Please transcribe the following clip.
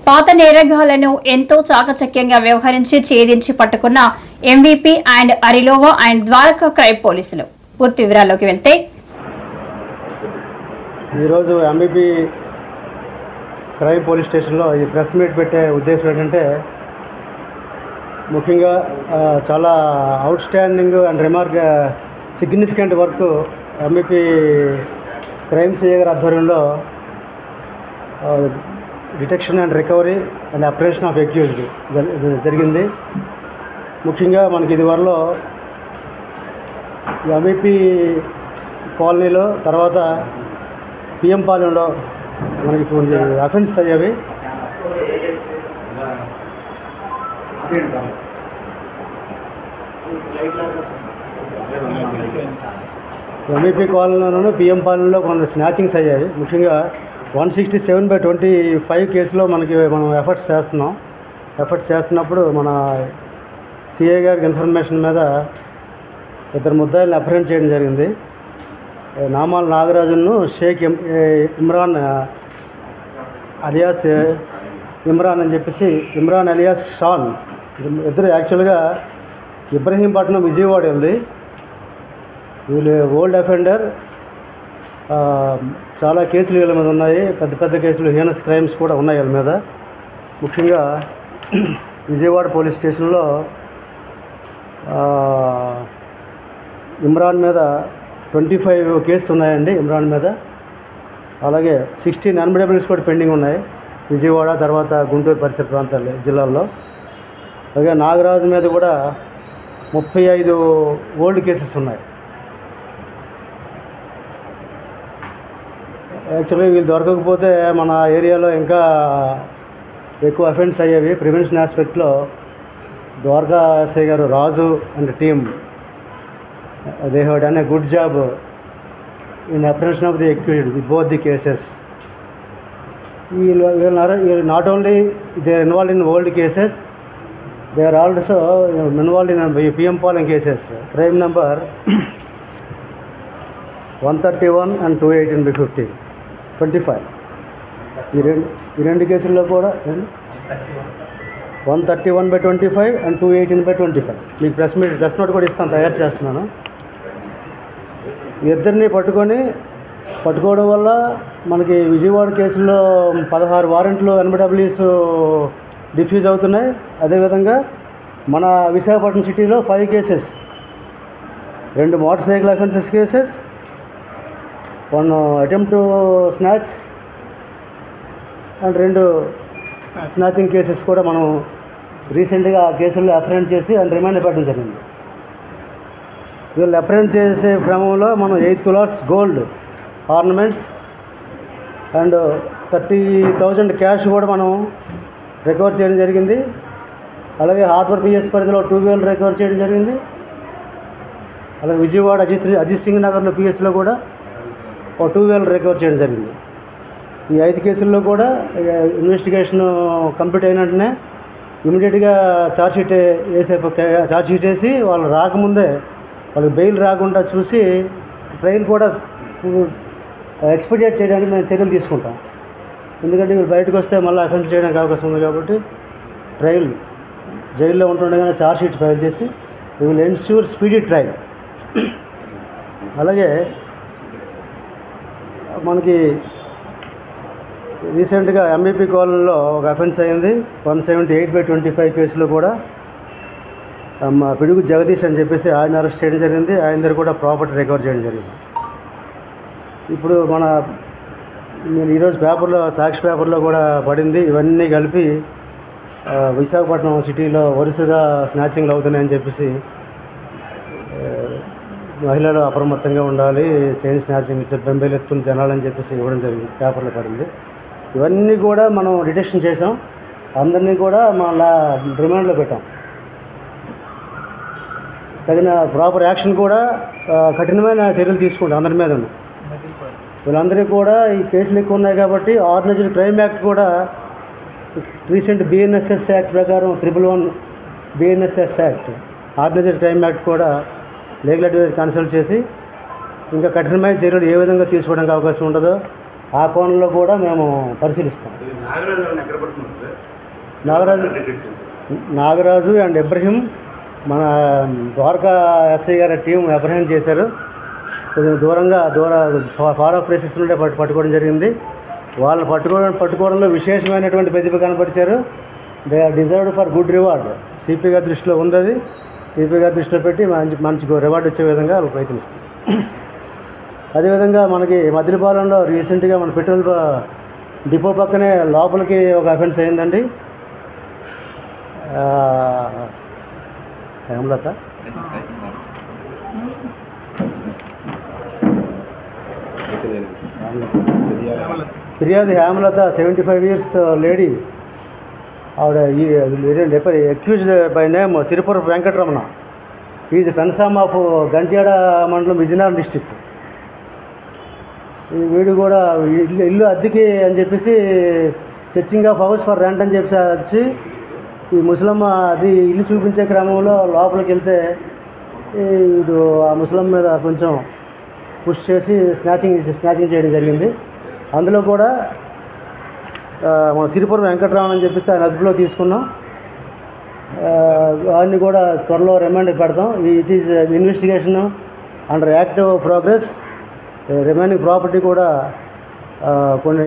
పాత నేరగాళ్లను ఎంతో చాకచక్యంగా వ్యవహరించి ఛేదించి పట్టుకున్న MVP and Arilova and Dwaraka crime పోలీసులు. పూర్తి వివరాల్లోకి వెళ్తే, ఈరోజు ఎంవీపీ క్రైమ్ పోలీస్ స్టేషన్లో ఈ ప్రెస్ మీట్ పెట్టే ఉద్దేశం ఏంటంటే, ముఖ్యంగా చాలా out standing and significant work MVP crime CI గారి ఆధ్వర్యంలో detection and recovery and oppression of accused జరిగింది. ముఖ్యంగా మనకి ఇదివరలో ఎంవీపీ కాలనీలో, తర్వాత పిఎం పాలెంలో మనకి కొన్ని అఫెన్స్ అయ్యేవి. ఎంవీపీ కాలనీలోనూ పిఎం పాలెంలో కొన్ని స్నాచింగ్స్ అయ్యాయి. ముఖ్యంగా 167/25 కేసులో మనం ఎఫర్ట్స్ చేస్తున్నప్పుడు మన సిఐ గారికి ఇన్ఫర్మేషన్ మీద ఇద్దరు ముద్దాయిల్ని అప్రహెండ్ చేయడం జరిగింది. నామాల నాగరాజును షేక్ ఇమ్రాన్ అలియాస్ ఇమ్రాన్ అని చెప్పేసి, ఇమ్రాన్ అలియాస్ షాన్, ఇద్దరు యాక్చువల్గా ఇబ్రహీంపట్నం విజయవాడ ఉంది. వీళ్ళు ఓల్డ్ అఫెండర్. చాలా కేసులు వీళ్ళ మీద ఉన్నాయి, పెద్ద కేసులు, హీనస్ క్రైమ్స్ కూడా ఉన్నాయి వీళ్ళ మీద. ముఖ్యంగా విజయవాడ పోలీస్ స్టేషన్లో ఇమ్రాన్ మీద 25 కేసులు ఉన్నాయండి. ఇమ్రాన్ మీద అలాగే 16 అన్బిడబుల్స్ కూడా పెండింగ్ ఉన్నాయి విజయవాడ, తర్వాత గుంటూరు పరిసర ప్రాంతాల్లో, జిల్లాల్లో. అలాగే నాగరాజు మీద కూడా 35 ఓల్డ్ కేసెస్ ఉన్నాయి. యాక్చువల్గా వీళ్ళు దొరకకపోతే మన ఏరియాలో ఇంకా ఎక్కువ అఫెన్స్ అయ్యేవి. ప్రివెన్షన్ ఆస్పెక్ట్లో ద్వారకా ఎస్ఐ గారు, Raju and team, they have done a good job in apprehension of the accused both the cases. Not only they are involved in old cases, they are also involved in PM Palem cases. Crime number 131 and 218/25. ఈ రెండు కేసుల్లో కూడా 131/25 and 218/25. మీకు press note కూడా ఇస్తాను, తయారు చేస్తున్నాను. ఇద్దరిని పట్టుకోవడం వల్ల మనకి విజయవాడ కేసుల్లో 16 వారెంట్లు ఎన్బిడబ్ల్యూస్ డిఫ్యూజ్ అవుతున్నాయి. అదేవిధంగా మన విశాఖపట్నం సిటీలో 5 cases, 2 motor cycle offences cases, 1 attempt to snatch and 2 snatching cases కూడా మనం రీసెంట్గా ఆ కేసుల్లో అప్రహెండ్ చేసి అండ్ రిమాండ్ పెట్టడం జరిగింది. వీళ్ళు అప్రహెండ్ చేసే క్రమంలో మనం 8 tolas gold ornaments and 30,000 cash కూడా మనం రికవర్ చేయడం జరిగింది. అలాగే హార్బర్ పిఎస్ పరిధిలో 2 wheeler రికవర్ చేయడం జరిగింది. అలాగే విజయవాడ అజిత్ సింగ్ నగర్లో పిఎస్లో కూడా 2 wheeler రికవర్ చేయడం జరిగింది. ఈ 5 కేసుల్లో కూడా ఇన్వెస్టిగేషన్ కంప్లీట్ అయిన వెంటనే ఇమీడియట్గా ఛార్జ్షీట్ వేసి వాళ్ళు రాకముందే, వాళ్ళకి బెయిల్ రాకుండా చూసి ట్రయల్ కూడా ఎక్స్పెడిట్ చేయడానికి మేము చర్యలు తీసుకుంటాం. ఎందుకంటే వీళ్ళు బయటకు వస్తే మళ్ళీ అఫెన్స్ చేయడానికి అవకాశం ఉంది కాబట్టి ట్రయల్ జైల్లో ఉంటుండగానే ఛార్జ్షీట్ ఫైల్ చేసి we will ensure speedy trial. అలాగే మనకి రీసెంట్గా ఎంవీపీ కాలనీలో ఒక అఫెన్స్ అయింది. 178/25 కేసులో కూడా పిడుగు జగదీష్ అని చెప్పేసి ఆయన అరెస్ట్ చేయడం జరిగింది. ఆయన దగ్గర కూడా ప్రాపర్టీ రికవర్ చేయడం జరిగింది. ఇప్పుడు నేను ఈరోజు సాక్షి పేపర్లో కూడా పడింది. ఇవన్నీ కలిపి విశాఖపట్నం సిటీలో వరుసగా స్నాచింగ్లు అవుతున్నాయని చెప్పేసి, మహిళలు అప్రమత్తంగా ఉండాలి, చైన్ స్నాచింగ్ బెంబేలు ఎత్తుకుని జనాలని చెప్పేసి ఇవ్వడం జరిగింది, పేపర్లో పడింది. ఇవన్నీ కూడా మనం డిటెక్షన్ చేసాం. అందరినీ కూడా మళ్ళా రిమాండ్లో పెట్టాం. తగిన ప్రాపర్ యాక్షన్ కూడా, కఠినమైన చర్యలు తీసుకుంటాం అందరి మీద. వీళ్ళందరికీ కూడా ఈ కేసులు ఎక్కువ ఉన్నాయి కాబట్టి ఆర్గనైజ్డ్ క్రైమ్ యాక్ట్ కూడా రీసెంట్ BNSS యాక్ట్ ప్రకారం 111 BNSS act, organised crime act కూడా లీగల్ అడ్వైజర్ కన్సల్ట్ చేసి ఇంకా కఠినమైన చర్యలు ఏ విధంగా తీసుకోవడానికి అవకాశం ఉండదో ఆ కోణంలో కూడా మేము పరిశీలిస్తాం. నాగరాజు అండ్ ఇబ్రహీం మన ద్వారకా ఎస్ఐ గారి టీం అప్రహెండ్ చేశారు. కొంచెం ఫార్ ఆఫ్ ప్లేసెస్ నుండే పట్టుకోవడం జరిగింది. వాళ్ళు పట్టుకోవడంలో విశేషమైనటువంటి ప్రతిభ కనపరిచారు. They are deserved for good reward. CP గారి దృష్టిలో ఉంది అది. సిపి గారి దృష్టిలో పెట్టి మంచి రివార్డు వచ్చే విధంగా వాళ్ళు ప్రయత్నిస్తారు. అదేవిధంగా మనకి మద్దిలపాలెంలో రీసెంట్గా మన పెట్రోల్ డిపో పక్కనే లోపలికి ఒక అఫెన్స్ అయిందండి. హేమలత ఫిర్యాదు హేమలత 75 years లేడీ. ఆవిడ accused by name Siripura Venkataramana. Is కన్సామ్ ఆఫ్ గంట్యాడ మండలం, విజయనగరం డిస్టిక్. వీడు కూడా ఇల్లు అద్దెకి అని చెప్పేసి searching of house for rent అని చెప్పి వచ్చి ఈ ముసలమ్మ అది ఇల్లు చూపించే క్రమంలో లోపలికి వెళ్తే వీడు ఆ ముసలమ్మ మీద కొంచెం పుష్ చేసి స్నాచింగ్ చేయడం జరిగింది. అందులో కూడా మన సిరిపురం వెంకటరామన్ అని చెప్పేసి ఆయన అదుపులో తీసుకున్నాం. వాడిని కూడా త్వరలో రిమాండ్కి పెడతాం. It is investigation under active progress. Remaining property కూడా కొన్ని